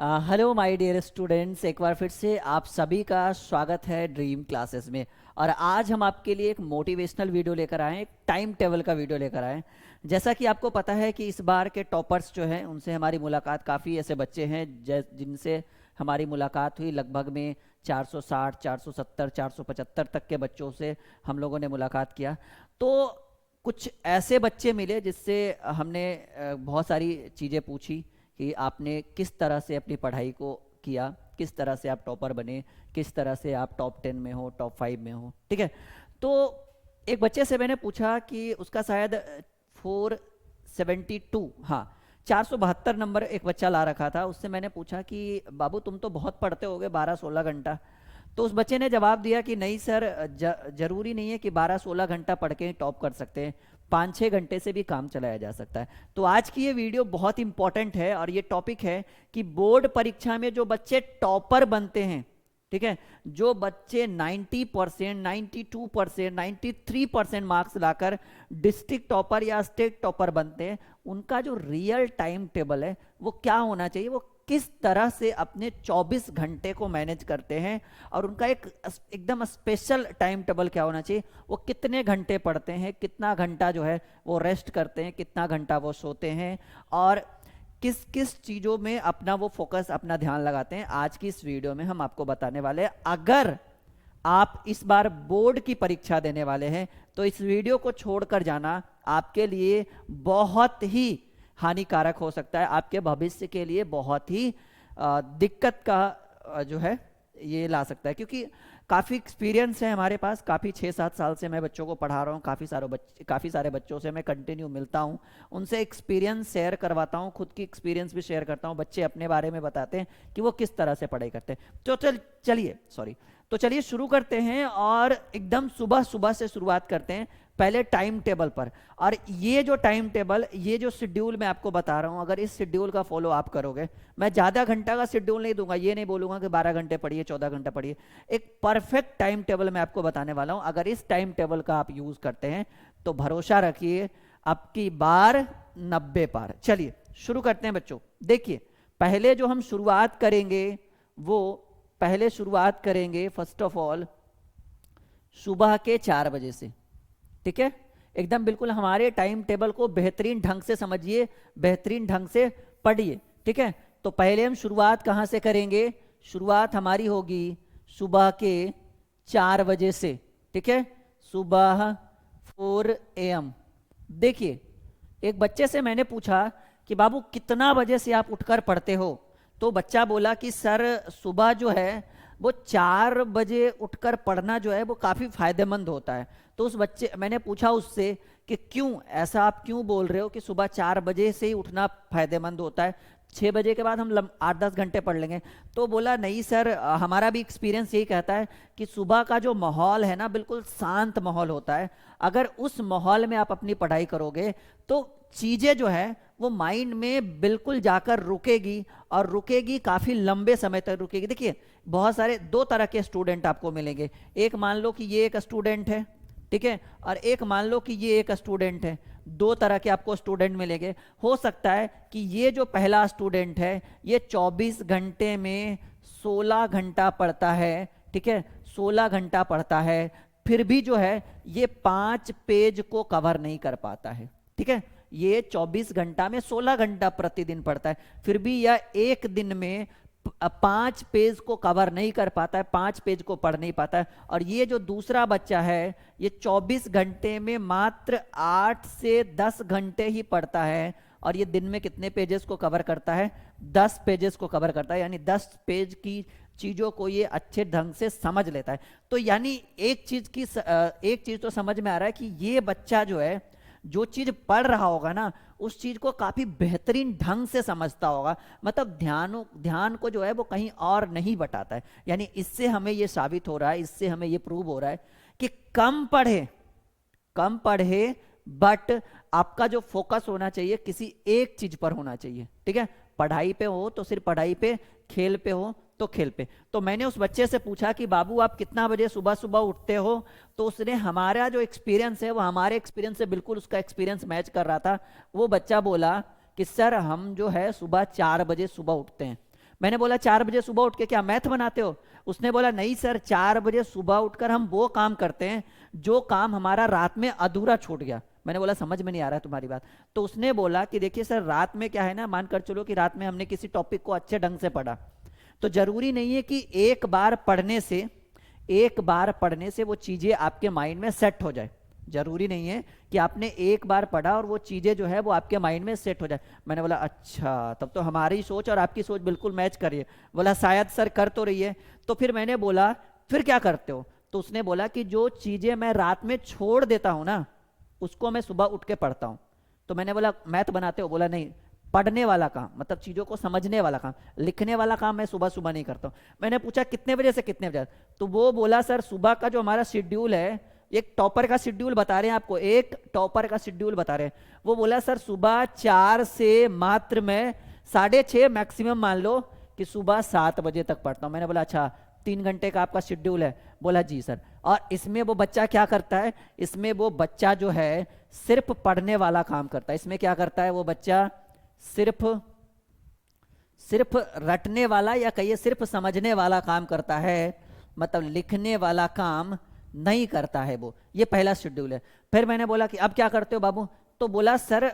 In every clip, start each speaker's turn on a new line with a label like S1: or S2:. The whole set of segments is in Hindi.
S1: हेलो माय डियर स्टूडेंट्स, एक बार फिर से आप सभी का स्वागत है ड्रीम क्लासेस में। और आज हम आपके लिए एक मोटिवेशनल वीडियो लेकर आए हैं, एक टाइम टेबल का वीडियो लेकर आए हैं। जैसा कि आपको पता है कि इस बार के टॉपर्स जो हैं उनसे हमारी मुलाकात, काफ़ी ऐसे बच्चे हैं जिनसे हमारी मुलाकात हुई। लगभग में 460, 470, 475 तक के बच्चों से हम लोगों ने मुलाकात किया। तो कुछ ऐसे बच्चे मिले जिससे हमने बहुत सारी चीज़ें पूछी कि आपने किस तरह से अपनी पढ़ाई को किया, किस तरह से आप टॉपर बने, किस तरह से आप टॉप 10 में हो, टॉप 5 में हो। ठीक है। तो एक बच्चे से मैंने पूछा कि उसका शायद 472, हाँ 472 नंबर एक बच्चा ला रखा था। उससे मैंने पूछा कि बाबू तुम तो बहुत पढ़ते होगे, 12-16 घंटा। तो उस बच्चे ने जवाब दिया कि नहीं सर, जरूरी नहीं है कि 12-16 घंटा पढ़ के टॉप कर सकते हैं, 5-6 घंटे से भी काम चलाया जा सकता है। तो आज की ये वीडियो बहुत इंपॉर्टेंट है और ये टॉपिक है कि बोर्ड परीक्षा में जो बच्चे टॉपर बनते हैं, ठीक है, जो बच्चे 90%, 92%, 93% मार्क्स लाकर डिस्ट्रिक्ट टॉपर या स्टेट टॉपर बनते हैं, उनका जो रियल टाइम टेबल है वो क्या होना चाहिए, वो किस तरह से अपने 24 घंटे को मैनेज करते हैं, और उनका एक एकदम स्पेशल टाइम टेबल क्या होना चाहिए, वो कितने घंटे पढ़ते हैं, कितना घंटा जो है वो रेस्ट करते हैं, कितना घंटा वो सोते हैं, और किस किस चीज़ों में अपना वो फोकस, अपना ध्यान लगाते हैं। आज की इस वीडियो में हम आपको बताने वाले हैं। अगर आप इस बार बोर्ड की परीक्षा देने वाले हैं तो इस वीडियो को छोड़कर जाना आपके लिए बहुत ही हानिकारक हो सकता है, आपके भविष्य के लिए बहुत ही दिक्कत का जो है ये ला सकता है। क्योंकि काफ़ी एक्सपीरियंस है हमारे पास, काफ़ी 6-7 साल से मैं बच्चों को पढ़ा रहा हूँ, काफ़ी सारे बच्चों से मैं कंटिन्यू मिलता हूँ, उनसे एक्सपीरियंस शेयर करवाता हूँ, खुद की एक्सपीरियंस भी शेयर करता हूँ, बच्चे अपने बारे में बताते हैं कि वो किस तरह से पढ़ाई करते हैं। तो चलिए शुरू करते हैं और एकदम सुबह सुबह से शुरुआत करते हैं पहले टाइम टेबल पर। और ये जो टाइम टेबल, ये जो शेड्यूल मैं आपको बता रहा हूं, अगर इस शेड्यूल का फॉलो आप करोगे, मैं ज्यादा घंटा का शेड्यूल नहीं दूंगा, ये नहीं बोलूंगा कि 12 घंटे पढ़िए, 14 घंटे पढ़िए। एक परफेक्ट टाइम टेबल मैं आपको बताने वाला हूं। अगर इस टाइम टेबल का आप यूज करते हैं तो भरोसा रखिए आपकी बार 90 पार। चलिए शुरू करते हैं बच्चों। देखिए, पहले जो हम शुरुआत करेंगे वो शुरुआत करेंगे फर्स्ट ऑफ ऑल सुबह के 4 बजे से। ठीक है, एकदम बिल्कुल हमारे टाइम टेबल को बेहतरीन ढंग से समझिए, बेहतरीन ढंग से पढ़िए। ठीक है, तो पहले हम शुरुआत कहां से करेंगे, शुरुआत हमारी होगी सुबह के 4 बजे से। ठीक है, सुबह 4 AM। देखिए, एक बच्चे से मैंने पूछा कि बाबू कितना बजे से आप उठकर पढ़ते हो, तो बच्चा बोला कि सर सुबह जो है वो 4 बजे उठकर पढ़ना जो है वो काफ़ी फायदेमंद होता है। तो उस बच्चे, मैंने पूछा उससे कि क्यों ऐसा, आप क्यों बोल रहे हो कि सुबह 4 बजे से ही उठना फायदेमंद होता है, 6 बजे के बाद हम 8-10 घंटे पढ़ लेंगे। तो बोला नहीं सर, हमारा भी एक्सपीरियंस यही कहता है कि सुबह का जो माहौल है ना, बिल्कुल शांत माहौल होता है। अगर उस माहौल में आप अपनी पढ़ाई करोगे तो चीज़ें जो है वो माइंड में बिल्कुल जाकर रुकेगी, और रुकेगी काफ़ी लंबे समय तक रुकेगी। देखिए, बहुत सारे 2 तरह के स्टूडेंट आपको मिलेंगे। एक मान लो कि ये एक स्टूडेंट है, ठीक है, और एक मान लो कि ये एक स्टूडेंट है। 2 तरह के आपको स्टूडेंट मिलेंगे। हो सकता है कि ये जो पहला स्टूडेंट है ये 24 घंटे में 16 घंटा पढ़ता है। ठीक है, 16 घंटा पढ़ता है, फिर भी जो है ये 5 पेज को कवर नहीं कर पाता है। ठीक है, ये 24 घंटा में 16 घंटा प्रतिदिन पढ़ता है, फिर भी यह एक दिन में 5 पेज को कवर नहीं कर पाता है, 5 पेज को पढ़ नहीं पाता है। और ये जो दूसरा बच्चा है ये 24 घंटे में मात्र 8 से 10 घंटे ही पढ़ता है, और ये दिन में कितने पेजेस को कवर करता है, 10 पेजेस को कवर करता है। यानी 10 पेज की चीजों को ये अच्छे ढंग से समझ लेता है। तो यानी एक चीज तो समझ में आ रहा है कि ये बच्चा जो है जो चीज पढ़ रहा होगा ना, उस चीज को काफी बेहतरीन ढंग से समझता होगा, मतलब ध्यान को जो है वो कहीं और नहीं बटाता है। यानी इससे हमें ये साबित हो रहा है, इससे हमें ये प्रूव हो रहा है कि कम पढ़े बट आपका जो फोकस होना चाहिए किसी एक चीज पर होना चाहिए। ठीक है, पढ़ाई पे हो तो सिर्फ पढ़ाई पे, खेल पे हो तो खेल पे। तो मैंने उस बच्चे से पूछा कि बाबू आप कितना बजे सुबह सुबह उठते हो, तो उसने, हमारा जो एक्सपीरियंस है वो हमारे एक्सपीरियंस से बिल्कुल उसका एक्सपीरियंस मैच कर रहा था। वो बच्चा बोला कि सर हम जो है सुबह 4 बजे सुबह उठते हैं। मैंने बोला 4 बजे सुबह उठ के क्या मैथ बनाते हो? उसने बोला नहीं सर, 4 बजे सुबह उठकर हम वो काम करते हैं जो काम हमारा रात में अधूरा छूट गया। मैंने बोला समझ में नहीं आ रहा है तुम्हारी बात। तो उसने बोला कि देखिए सर, रात में क्या है ना, मानकर चलो कि रात में हमने किसी टॉपिक को अच्छे ढंग से पढ़ा, तो जरूरी नहीं है कि एक बार पढ़ने से वो चीजें आपके माइंड में सेट हो जाए। जरूरी नहीं है कि आपने एक बार पढ़ा और वो चीजें जो है वो आपके माइंड में सेट हो जाए। मैंने बोला अच्छा, तब तो हमारी सोच और आपकी सोच बिल्कुल मैच कर रही है। बोला शायद सर कर तो रही है। तो फिर मैंने बोला फिर क्या करते हो? तो उसने बोला कि जो चीजें मैं रात में छोड़ देता हूं ना, उसको मैं सुबह उठ के पढ़ता हूं। तो मैंने बोला मैथ बनाते हो? बोला नहीं, पढ़ने वाला काम मतलब चीजों को समझने वाला काम, लिखने वाला काम मैं सुबह सुबह नहीं करता हूं। मैंने पूछा कितने बजे से कितने बजे? तो वो बोला सर सुबह का जो हमारा शेड्यूल है, एक टॉपर का शेड्यूल बता रहे हैं आपको, एक टॉपर का शेड्यूल बता रहे हैं। वो बोला सर सुबह 4 से मात्र मैं 6:30 मैक्सिमम मान लो कि सुबह 7 बजे तक पढ़ता हूं। मैंने बोला अच्छा, 3 घंटे का आपका शेड्यूल है? बोला जी सर। और इसमें वो बच्चा क्या करता है? इसमें वो बच्चा जो है सिर्फ पढ़ने वाला काम करता है। इसमें क्या करता है वो बच्चा? सिर्फ रटने वाला या कहिए सिर्फ समझने वाला काम करता है, मतलब लिखने वाला काम नहीं करता है वो। ये पहला शेड्यूल है। फिर मैंने बोला कि अब क्या करते हो बाबू? तो बोला सर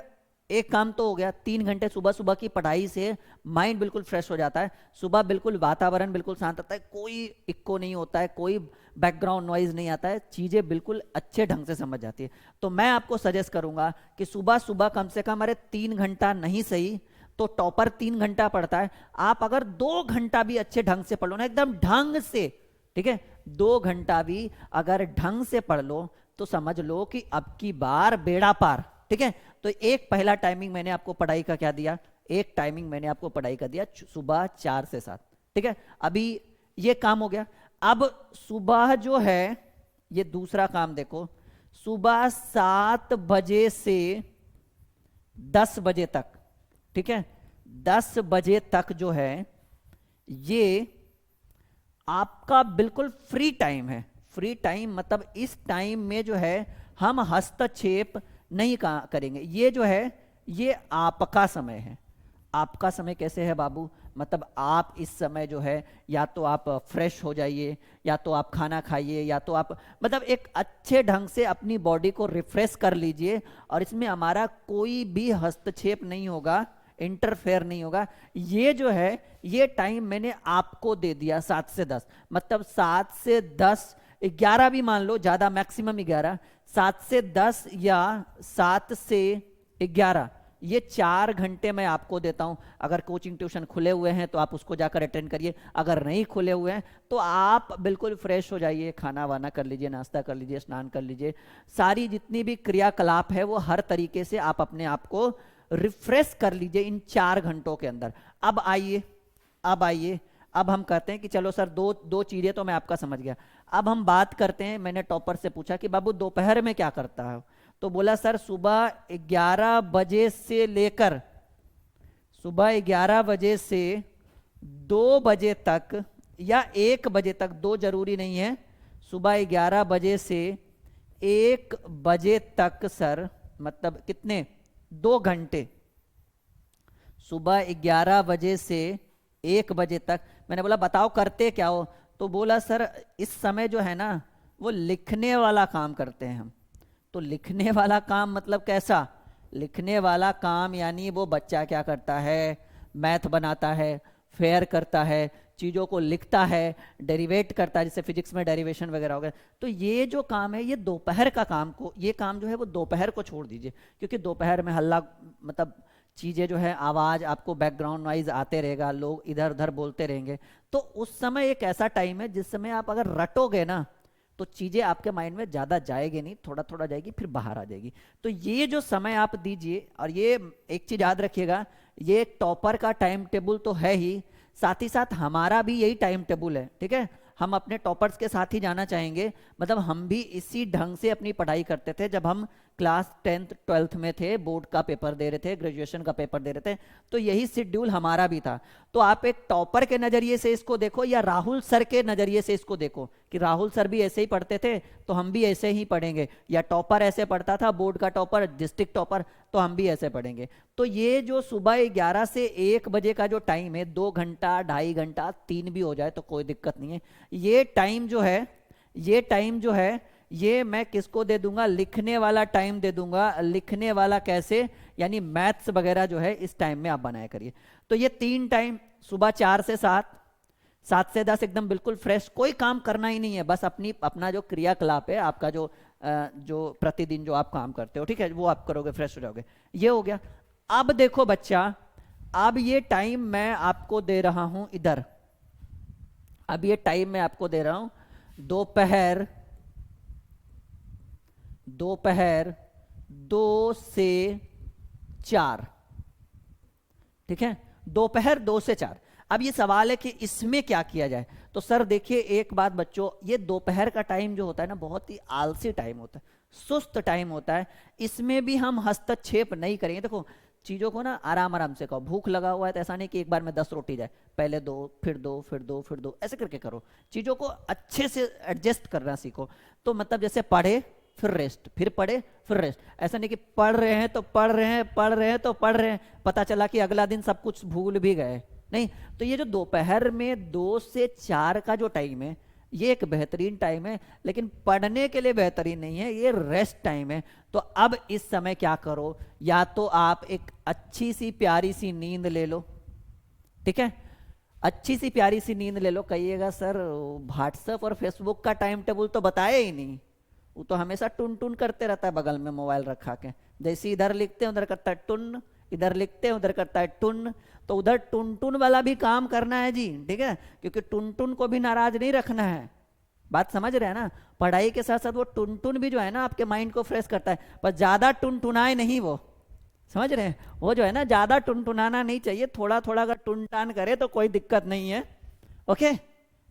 S1: एक काम तो हो गया, 3 घंटे सुबह सुबह की पढ़ाई से माइंड बिल्कुल फ्रेश हो जाता है। सुबह बिल्कुल वातावरण बिल्कुल शांत होता है, कोई इक्को नहीं होता है, कोई बैकग्राउंड नॉइज नहीं आता है, चीजें बिल्कुल अच्छे ढंग से समझ जाती है। तो मैं आपको सजेस्ट करूंगा कि सुबह सुबह कम से कम, अरे 3 घंटा नहीं सही तो टॉपर 3 घंटा पढ़ता है, आप अगर 2 घंटा भी अच्छे ढंग से पढ़ लो ना, एकदम ढंग से, ठीक है, 2 घंटा भी अगर ढंग से पढ़ लो तो समझ लो कि अब की बार बेड़ा पार। ठीक है, तो एक पहला टाइमिंग मैंने आपको पढ़ाई का क्या दिया? एक टाइमिंग मैंने आपको पढ़ाई का दिया सुबह 4 से 7। ठीक है, अभी ये काम हो गया। अब सुबह जो है ये दूसरा काम देखो, सुबह 7 बजे से 10 बजे तक, ठीक है, 10 बजे तक जो है ये आपका बिल्कुल फ्री टाइम है। फ्री टाइम मतलब इस टाइम में जो है हम हस्तक्षेप नहीं करेंगे। ये जो है ये आपका समय है। आपका समय कैसे है बाबू? मतलब आप इस समय जो है या तो आप फ्रेश हो जाइए, या तो आप खाना खाइए, या तो आप मतलब एक अच्छे ढंग से अपनी बॉडी को रिफ्रेश कर लीजिए, और इसमें हमारा कोई भी हस्तक्षेप नहीं होगा, इंटरफेयर नहीं होगा। ये जो है ये टाइम मैंने आपको दे दिया 7 से 10, मतलब 7 से 10, 11 भी मान लो, ज्यादा मैक्सिमम 11, 7 से 10 या 7 से 11, ये 4 घंटे मैं आपको देता हूं। अगर कोचिंग ट्यूशन खुले हुए हैं तो आप उसको जाकर अटेंड करिए, अगर नहीं खुले हुए हैं तो आप बिल्कुल फ्रेश हो जाइए, खाना वाना कर लीजिए, नाश्ता कर लीजिए, स्नान कर लीजिए, सारी जितनी भी क्रियाकलाप है वो हर तरीके से आप अपने आप को रिफ्रेश कर लीजिए इन 4 घंटों के अंदर। अब आइए अब हम कहते हैं कि चलो सर दो चीजें तो मैं आपका समझ गया। अब हम बात करते हैं, मैंने टॉपर से पूछा कि बाबू दोपहर में क्या करता है? तो बोला सर सुबह 11 बजे से लेकर, सुबह 11 बजे से 2 बजे तक या 1 बजे तक, 2 जरूरी नहीं है, सुबह 11 बजे से 1 बजे तक सर, मतलब कितने? 2 घंटे। सुबह 11 बजे से 1 बजे तक। मैंने बोला बताओ करते क्या हो? तो बोला सर इस समय जो है ना वो लिखने वाला काम करते हैं हम। तो लिखने वाला काम मतलब कैसा? लिखने वाला काम यानी वो बच्चा क्या करता है? मैथ बनाता है, फेयर करता है, चीज़ों को लिखता है, डेरिवेट करता है, जैसे फिजिक्स में डेरिवेशन वगैरह हो गया। तो ये जो काम है ये दोपहर का काम को, ये काम जो है वो दोपहर को छोड़ दीजिए, क्योंकि दोपहर में हल्ला, मतलब चीज़ें जो है आवाज़, आपको बैकग्राउंड नॉइज आते रहेगा, लोग इधर उधर बोलते रहेंगे। तो उस समय एक ऐसा टाइम है जिस समय आप अगर रटोगे ना तो चीज़ें आपके माइंड में ज़्यादा जाएगी नहीं, थोड़ा थोड़ा जाएगी, फिर बाहर आ जाएगी। तो ये जो समय आप दीजिए, और ये एक चीज़ याद रखिएगा, ये टॉपर का टाइम टेबल तो है ही, साथ ही साथ हमारा भी यही टाइम टेबल है। ठीक है, हम अपने टॉपर्स के साथ ही जाना चाहेंगे, मतलब हम भी इसी ढंग से अपनी पढ़ाई करते थे जब हम क्लास 10th 12th में थे, बोर्ड का पेपर दे रहे थे, ग्रेजुएशन का पेपर दे रहे थे, तो यही शेड्यूल हमारा भी था। तो आप एक टॉपर के नज़रिए से इसको देखो या राहुल सर के नज़रिए से इसको देखो कि राहुल सर भी ऐसे ही पढ़ते थे तो हम भी ऐसे ही पढ़ेंगे, या टॉपर ऐसे पढ़ता था, बोर्ड का टॉपर, डिस्ट्रिक्ट टॉपर, तो हम भी ऐसे पढ़ेंगे। तो ये जो सुबह 11 से 1 बजे का जो टाइम है, 2 घंटा, 2.5 घंटा, 3 भी हो जाए तो कोई दिक्कत नहीं है। ये टाइम जो है, ये टाइम जो है, ये मैं किसको दे दूंगा? लिखने वाला टाइम दे दूंगा। लिखने वाला कैसे? यानी मैथ्स वगैरह जो है इस टाइम में आप बनाया करिए। तो ये 3 टाइम, सुबह 4 से 7, 7 से 10 एकदम बिल्कुल फ्रेश, कोई काम करना ही नहीं है, बस अपना जो क्रियाकलाप है आपका, जो प्रतिदिन जो आप काम करते हो, ठीक है, वो आप करोगे, फ्रेश हो जाओगे। ये हो गया। अब देखो बच्चा, अब ये टाइम मैं आपको दे रहा हूं इधर, अब ये टाइम मैं आपको दे रहा हूं दोपहर 2 से 4, ठीक है, दोपहर 2 से 4। अब ये सवाल है कि इसमें क्या किया जाए। तो सर देखिए, एक बात बच्चों, ये दोपहर का टाइम जो होता है ना, बहुत ही आलसी टाइम होता है, सुस्त टाइम होता है, इसमें भी हम हस्तक्षेप नहीं करेंगे। देखो चीजों को ना आराम आराम से कहो। भूख लगा हुआ है तो ऐसा नहीं कि एक बार में 10 रोटी जाए, पहले 2, फिर 2, फिर 2, फिर 2, ऐसे करके करो। चीजों को अच्छे से एडजस्ट करना सीखो। तो मतलब जैसे पढ़े फिर रेस्ट, फिर पढ़े फिर रेस्ट, ऐसा नहीं कि पढ़ रहे हैं तो पढ़ रहे हैं, पढ़ रहे हैं तो पढ़ रहे हैं, पता चला कि अगला दिन सब कुछ भूल भी गए। नहीं, तो ये जो दोपहर में 2 से 4 का जो टाइम है, ये एक बेहतरीन टाइम है, लेकिन पढ़ने के लिए बेहतरीन नहीं है, ये रेस्ट टाइम है। तो अब इस समय क्या करो, या तो आप एक अच्छी सी प्यारी सी नींद ले लो, ठीक है, अच्छी सी प्यारी सी नींद ले लो। कहिएगा सर व्हाट्सएप और फेसबुक का टाइम टेबल तो बताया ही नहीं, वो तो हमेशा टुन टुन करते रहता है बगल में मोबाइल रखा के, जैसे इधर लिखते हैं उधर करता है टुन, इधर लिखते हैं उधर करता है टुन। तो उधर टुन टुन वाला भी काम करना है जी, ठीक है, क्योंकि टुन टुन को भी नाराज नहीं रखना है। बात समझ रहे हैं ना? पढ़ाई के साथ साथ वो टुन टुन भी जो है ना आपके माइंड को फ्रेश करता है, पर ज्यादा टुन टुनाए नहीं वो, समझ रहे हैं? वो जो है ना ज्यादा टुन टुनाना नहीं चाहिए, थोड़ा थोड़ा अगर टुन टान करे तो कोई दिक्कत नहीं है। ओके,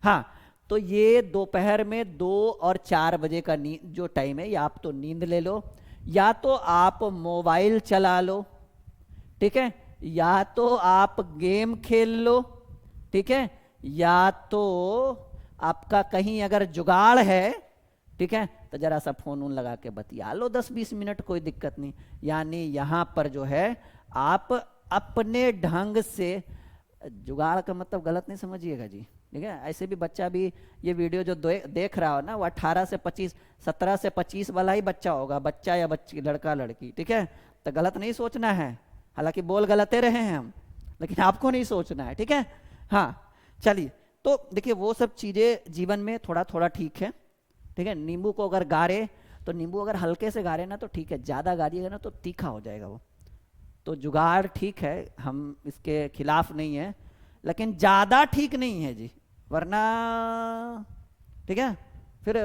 S1: हाँ। तो ये दोपहर में 2 और 4 बजे का नींद जो टाइम है, या आप तो नींद ले लो, या तो आप मोबाइल चला लो, ठीक है, या तो आप गेम खेल लो, ठीक है, या तो आपका कहीं अगर जुगाड़ है, ठीक है, तो जरा सा फोन उन लगा के बतिया लो 10-20 मिनट, कोई दिक्कत नहीं। यानी यहां पर जो है आप अपने ढंग से, जुगाड़ का मतलब गलत नहीं समझिएगा जी, ठीक है, ऐसे भी बच्चा भी ये वीडियो जो देख रहा हो ना, वो 18 से 25, 17 से 25 वाला ही बच्चा होगा, बच्चा या बच्ची, लड़का लड़की, ठीक है, तो गलत नहीं सोचना है। हालांकि बोल गलते रहे हैं हम, लेकिन आपको नहीं सोचना है, ठीक है। हाँ, चलिए, तो देखिए वो सब चीजें जीवन में थोड़ा थोड़ा ठीक है, ठीक है। नींबू को अगर गारे तो नींबू अगर हल्के से गारे ना तो ठीक है, ज्यादा गारिएगा ना तो तीखा हो जाएगा वो। तो जुगाड़ ठीक है, हम इसके खिलाफ नहीं है, लेकिन ज्यादा ठीक नहीं है जी, वरना ठीक है फिर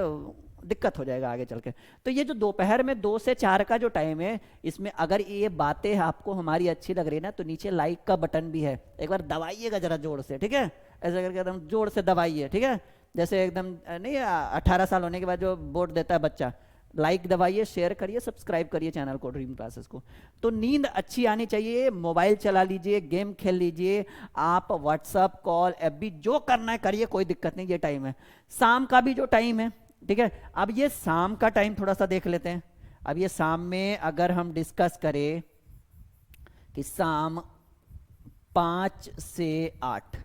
S1: दिक्कत हो जाएगा आगे चल के। तो ये जो दोपहर में 2 से 4 का जो टाइम है, इसमें अगर ये बातें आपको हमारी अच्छी लग रही है ना, तो नीचे लाइक का बटन भी है, एक बार दबाइएगा जरा जोर से, ठीक है, ऐसे करके एकदम जोर से दबाइए, ठीक है, जैसे एकदम नहीं 18 साल होने के बाद जो वोट देता है बच्चा, लाइक दबाइए, शेयर करिए, सब्सक्राइब करिए चैनल को, ड्रीम क्लासेस को। तो नींद अच्छी आनी चाहिए, मोबाइल चला लीजिए, गेम खेल लीजिए, आप व्हाट्सअप कॉल FB जो करना है करिए, कोई दिक्कत नहीं, ये टाइम है। शाम का भी जो टाइम है, ठीक है, अब ये शाम का टाइम थोड़ा सा देख लेते हैं। अब ये शाम में अगर हम डिस्कस करें कि शाम 5 से 8,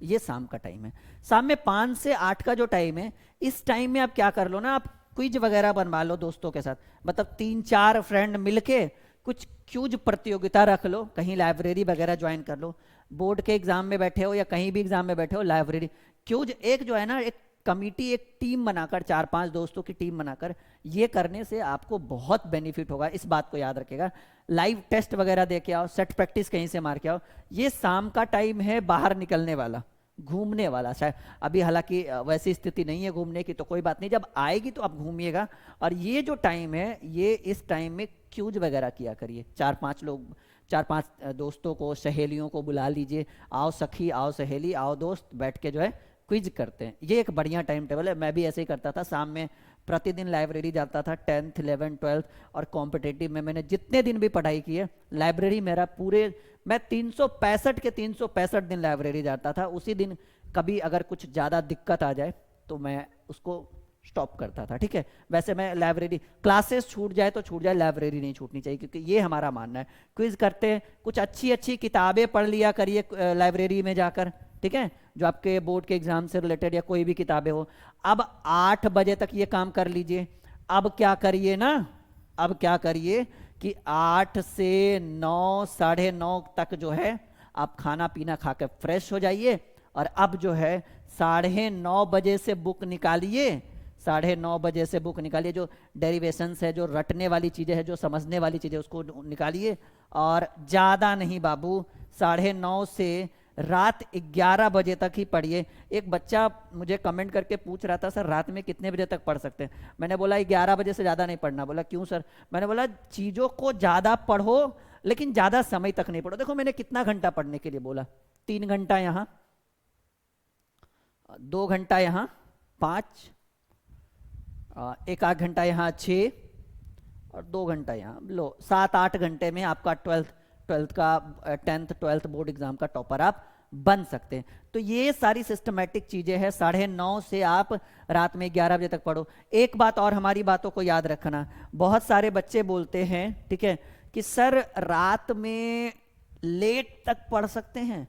S1: ये शाम का टाइम है। शाम में 5 से 8 का जो टाइम है, इस टाइम में आप क्या कर लो ना, आप क्विज वगैरह बनवा लो दोस्तों के साथ, मतलब 3-4 फ्रेंड मिलके कुछ क्यूज प्रतियोगिता रख लो, कहीं लाइब्रेरी वगैरह ज्वाइन कर लो, बोर्ड के एग्जाम में बैठे हो या कहीं भी एग्जाम में बैठे हो, लाइब्रेरी क्यूज एक जो है ना, एक कमिटी, एक टीम बनाकर, 4-5 दोस्तों की टीम बनाकर, ये करने से आपको बहुत बेनिफिट होगा, इस बात को याद रखिएगा। लाइव टेस्ट वगैरह दे के आओ, सेट प्रैक्टिस कहीं से मार के आओ। ये शाम का टाइम है बाहर निकलने वाला, घूमने वाला। शायद अभी हालांकि वैसी स्थिति नहीं है घूमने की, तो कोई बात नहीं, जब आएगी तो आप घूमिएगा। और ये जो टाइम है, ये इस टाइम में क्यूज वगैरह किया करिए, 4-5 लोग, 4-5 दोस्तों को, सहेलियों को बुला लीजिए, आओ सखी, आओ सहेली, आओ दोस्त, बैठ के जो है क्विज करते हैं। ये एक बढ़िया टाइम टेबल है, मैं भी ऐसे ही करता था, शाम में प्रतिदिन लाइब्रेरी जाता था, 10th 11th 12th, और कॉम्पिटेटिव में मैंने जितने दिन भी पढ़ाई की है लाइब्रेरी मेरा पूरे, मैं 365 के 365 दिन लाइब्रेरी जाता था। उसी दिन कभी अगर कुछ ज़्यादा दिक्कत आ जाए तो मैं उसको स्टॉप करता था, ठीक है। वैसे मैं लाइब्रेरी, क्लासेस छूट जाए तो छूट जाए, लाइब्रेरी नहीं छूटनी चाहिए, क्योंकि ये हमारा मानना है। क्विज करते हैं, कुछ अच्छी अच्छी किताबें पढ़ लिया करिए लाइब्रेरी में जाकर, ठीक है, जो आपके बोर्ड के एग्जाम से रिलेटेड या कोई भी किताबें हो। अब 8 बजे तक ये काम कर लीजिए। अब क्या करिए ना, अब क्या करिए कि 8 से 9 साढ़े 9 तक जो है आप खाना पीना खा के फ्रेश हो जाइए, और अब जो है 9:30 बजे से बुक निकालिए, 9:30 बजे से बुक निकालिए, जो डेरिवेशंस है, जो रटने वाली चीज़ें हैं, जो समझने वाली चीज़ें, उसको निकालिए। और ज़्यादा नहीं बाबू, 9:30 से रात 11 बजे तक ही पढ़िए। एक बच्चा मुझे कमेंट करके पूछ रहा था, सर रात में कितने बजे तक पढ़ सकते हैं। मैंने बोला 11 बजे से ज़्यादा नहीं पढ़ना। बोला क्यों सर? मैंने बोला चीज़ों को ज़्यादा पढ़ो लेकिन ज़्यादा समय तक नहीं पढ़ो। देखो मैंने कितना घंटा पढ़ने के लिए बोला, 3 घंटा यहाँ, 2 घंटा यहाँ, 5, 1 आध घंटा यहाँ, 6, और 2 घंटा यहाँ, लो 7-8 घंटे में आपका 10th 12th बोर्ड एग्जाम का टॉपर आप बन सकते हैं। तो ये सारी सिस्टमेटिक चीजें हैं। 9:30 से आप रात में 11 बजे तक पढ़ो। एक बात और, हमारी बातों को याद रखना, बहुत सारे बच्चे बोलते हैं, ठीक है, कि सर रात में लेट तक पढ़ सकते हैं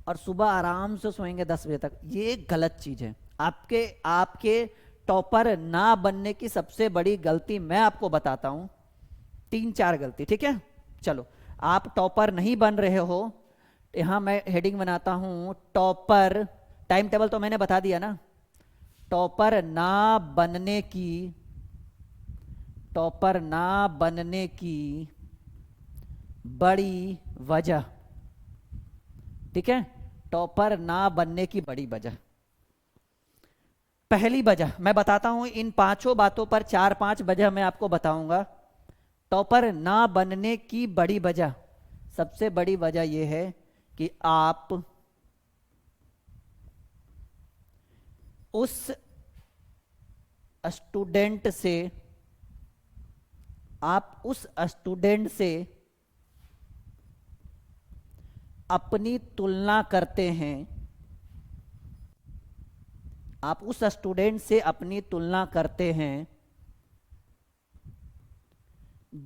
S1: और सुबह आराम से सोएंगे 10 बजे तक। ये गलत चीज है। आपके आपके टॉपर ना बनने की सबसे बड़ी गलती मैं आपको बताता हूं, 3-4 गलती, ठीक है। चलो, आप टॉपर नहीं बन रहे हो, यहां मैं हेडिंग बनाता हूं, टॉपर, टाइम टेबल तो मैंने बता दिया ना, टॉपर ना बनने की, टॉपर ना बनने की बड़ी वजह, ठीक है, टॉपर ना बनने की बड़ी वजह। पहली वजह मैं बताता हूं, इन 5 बातों पर 4-5 वजह मैं आपको बताऊंगा। टॉपर ना बनने की बड़ी वजह, सबसे बड़ी वजह यह है कि आप उस स्टूडेंट से, अपनी तुलना करते हैं, आप उस स्टूडेंट से अपनी तुलना करते हैं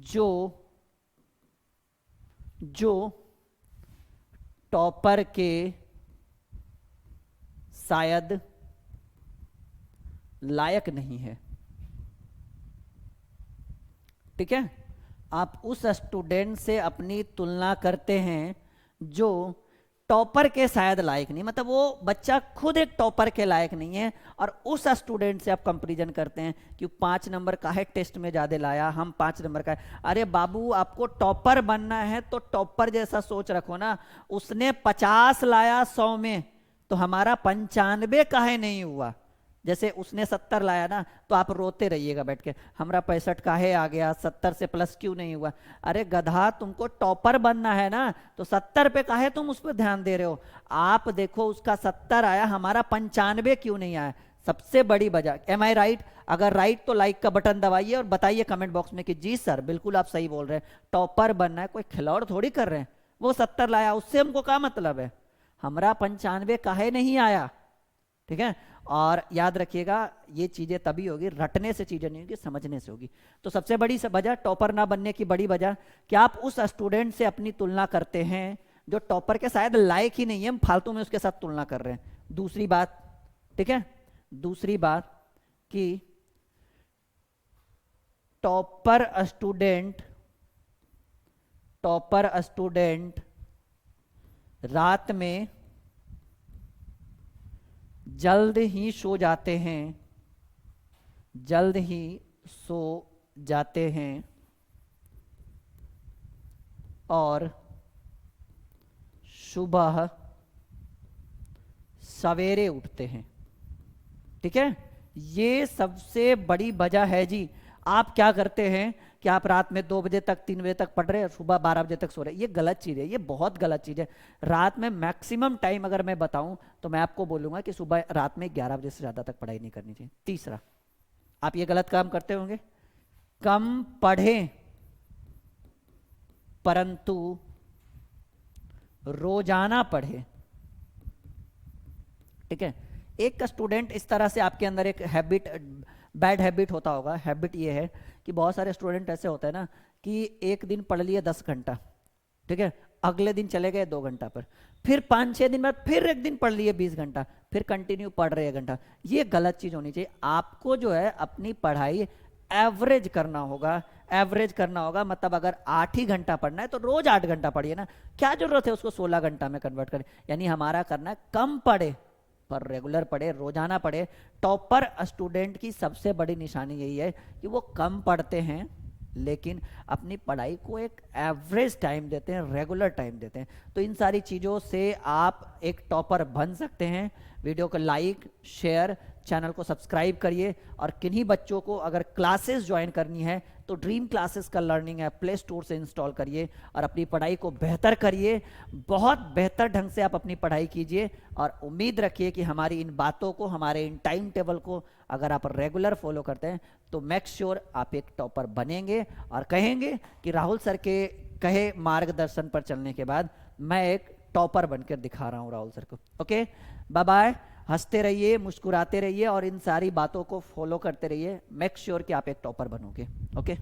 S1: जो टॉपर के शायद लायक नहीं है, ठीक है। आप उस स्टूडेंट से अपनी तुलना करते हैं जो टॉपर के शायद लायक नहीं, मतलब वो बच्चा खुद एक टॉपर के लायक नहीं है, और उस स्टूडेंट से आप कंपैरिजन करते हैं कि 5 नंबर का है, टेस्ट में ज्यादा लाया, हम 5 नंबर का है। अरे बाबू, आपको टॉपर बनना है तो टॉपर जैसा सोच रखो ना। उसने 50 लाया 100 में, तो हमारा 95 काहे नहीं हुआ? जैसे उसने 70 लाया ना, तो आप रोते रहिएगा बैठ के, हमारा 65 काहे आ गया, 70 से प्लस क्यों नहीं हुआ? अरे गधा, तुमको टॉपर बनना है ना, तो 70 पे काहे तुम उस पर ध्यान दे रहे हो? आप देखो उसका 70 आया, हमारा 95 क्यों नहीं आया? सबसे बड़ी वजह। एम आई राइट? अगर राइट तो लाइक का बटन दबाइए और बताइए कमेंट बॉक्स में कि जी सर बिल्कुल आप सही बोल रहे हैं, टॉपर बनना है, कोई खिलौड़ थोड़ी कर रहे हैं। वो 70 लाया, उससे हमको क्या मतलब है? हमारा 95 काहे नहीं आया? ठीक है। और याद रखिएगा, ये चीजें तभी होगी, रटने से चीजें नहीं होगी, समझने से होगी। तो सबसे बड़ी वजह, टॉपर ना बनने की बड़ी वजह, कि आप उस स्टूडेंट से अपनी तुलना करते हैं जो टॉपर के शायद लायक ही नहीं है, हम फालतू में उसके साथ तुलना कर रहे हैं। दूसरी बात, ठीक है, दूसरी बात कि टॉपर स्टूडेंट रात में जल्द ही सो जाते हैं, जल्द ही सो जाते हैं और सुबह सवेरे उठते हैं, ठीक है। ये सबसे बड़ी वजह है जी। आप क्या करते हैं कि आप रात में 2 बजे तक 3 बजे तक पढ़ रहे हैं, सुबह 12 बजे तक सो रहे हैं। ये गलत चीज़ है, ये बहुत गलत चीज़ है। रात में मैक्सिमम टाइम अगर मैं बताऊं तो मैं आपको बोलूंगा कि सुबह रात में 11 बजे से ज़्यादा तक पढ़ाई नहीं करनी चाहिए। तीसरा, आप ये गलत काम करते होंगे, कम पढ़ें परंतु रोजाना पढ़े। ठीक है, एक स्टूडेंट इस तरह से आपके अंदर एक हैबिट, बैड हैबिट होता होगा। हैबिट ये है कि बहुत सारे स्टूडेंट ऐसे होते हैं ना कि एक दिन पढ़ लिए 10 घंटा, ठीक है, अगले दिन चले गए 2 घंटा पर, फिर 5-6 दिन बाद फिर एक दिन पढ़ लिए 20 घंटा, फिर कंटिन्यू पढ़ रहे 1 घंटा। ये गलत चीज होनी चाहिए। आपको जो है अपनी पढ़ाई एवरेज करना होगा। एवरेज करना होगा मतलब अगर 8 ही घंटा पढ़ना है तो रोज 8 घंटा पढ़िए ना, क्या जरूरत है उसको 16 घंटा में कन्वर्ट करें। यानी हमारा करना है कम पढ़े पर रेगुलर पढ़े, रोजाना पढ़े। टॉपर स्टूडेंट की सबसे बड़ी निशानी यही है कि वो कम पढ़ते हैं लेकिन अपनी पढ़ाई को एक एवरेज टाइम देते हैं, रेगुलर टाइम देते हैं। तो इन सारी चीज़ों से आप एक टॉपर बन सकते हैं। वीडियो को लाइक, शेयर, चैनल को सब्सक्राइब करिए। और किन्हीं बच्चों को अगर क्लासेस ज्वाइन करनी है तो ड्रीम क्लासेस का लर्निंग ऐप प्ले स्टोर से इंस्टॉल करिए और अपनी पढ़ाई को बेहतर करिए। बहुत बेहतर ढंग से आप अपनी पढ़ाई कीजिए और उम्मीद रखिए कि हमारी इन बातों को, हमारे इन टाइम टेबल को अगर आप रेगुलर फॉलो करते हैं तो मेक श्योर आप एक टॉपर बनेंगे और कहेंगे कि राहुल सर के कहे मार्गदर्शन पर चलने के बाद मैं एक टॉपर बनकर दिखा रहा हूं राहुल सर को। Okay, bye bye. हंसते रहिए, मुस्कुराते रहिए और इन सारी बातों को फॉलो करते रहिए। मेक श्योर कि आप एक टॉपर बनोगे। ओके।